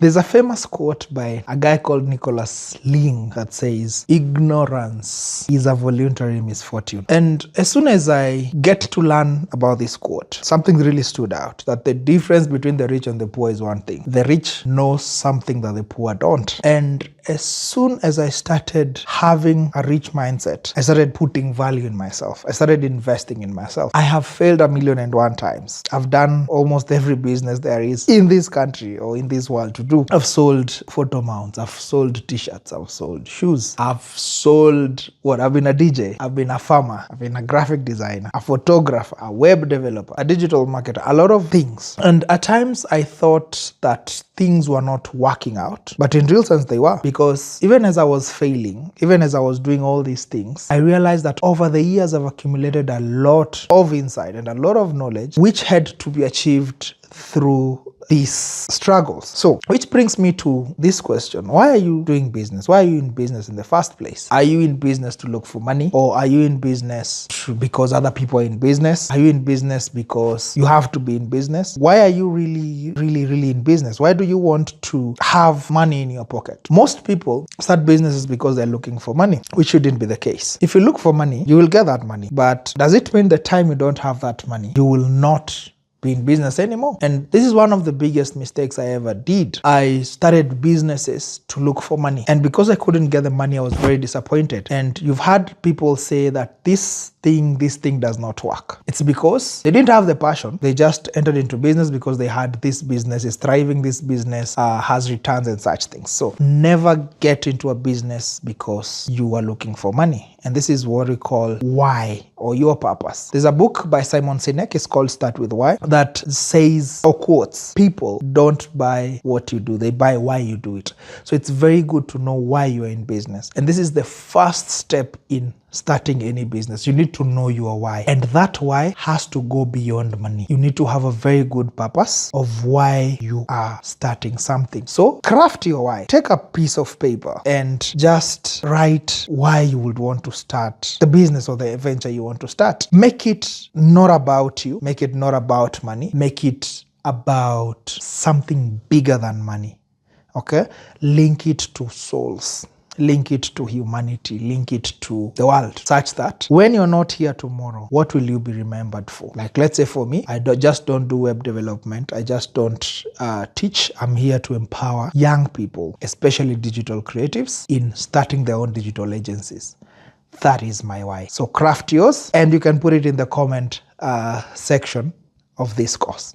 There's a famous quote by a guy called Nicholas Ling that says, "Ignorance is a voluntary misfortune." And as soon as I get to learn about this quote, something really stood out, that the difference between the rich and the poor is one thing. The rich know something that the poor don't. And as soon as I started having a rich mindset, I started putting value in myself. I started investing in myself. I have failed 1,000,001 times. I've done almost every business there is in this country or in this world to do. I've sold photo mounts, I've sold t-shirts, I've sold shoes, I've sold I've been a DJ, I've been a farmer, I've been a graphic designer, a photographer, a web developer, a digital marketer, a lot of things. And at times I thought that things were not working out, but in real sense they were, because even as I was failing, even as I was doing all these things, I realized that over the years I've accumulated a lot of insight and a lot of knowledge which had to be achieved through these struggles. So, which brings me to this question: why are you doing business? Why are you in business in the first place? Are you in business to look for money, or are you in business because other people are in business? Are you in business because you have to be in business? Why are you really in business? Why do you want to have money in your pocket? Most people start businesses because they're looking for money, which shouldn't be the case. If you look for money, you will get that money. But does it mean the time you don't have that money, you will not be in business anymore? And this is one of the biggest mistakes I ever did. I started businesses to look for money, and because I couldn't get the money, I was very disappointed. And you've had people say that this thing does not work. It's because they didn't have the passion. They just entered into business because they had this business is thriving, this business has returns and such things. So never get into a business because you are looking for money. And this is what we call why, or your purpose. There's a book by Simon Sinek, it's called Start With Why, that says, or quotes, people don't buy what you do, they buy why you do it. So it's very good to know why you are in business. And this is the first step in starting any business. You need to know your why, and that why has to go beyond money. You need to have a very good purpose of why you are starting something. So craft your why. Take a piece of paper and just write why you would want to start the business or the venture you want to start. Make it not about you, make it not about money, make it about something bigger than money. Okay? Link it to souls. Link it to humanity, link it to the world, such that when you're not here tomorrow, what will you be remembered for? Like, let's say for me, I just don't do web development. I just don't teach. I'm here to empower young people, especially digital creatives, in starting their own digital agencies. That is my why. So craft yours, and you can put it in the comment section of this course.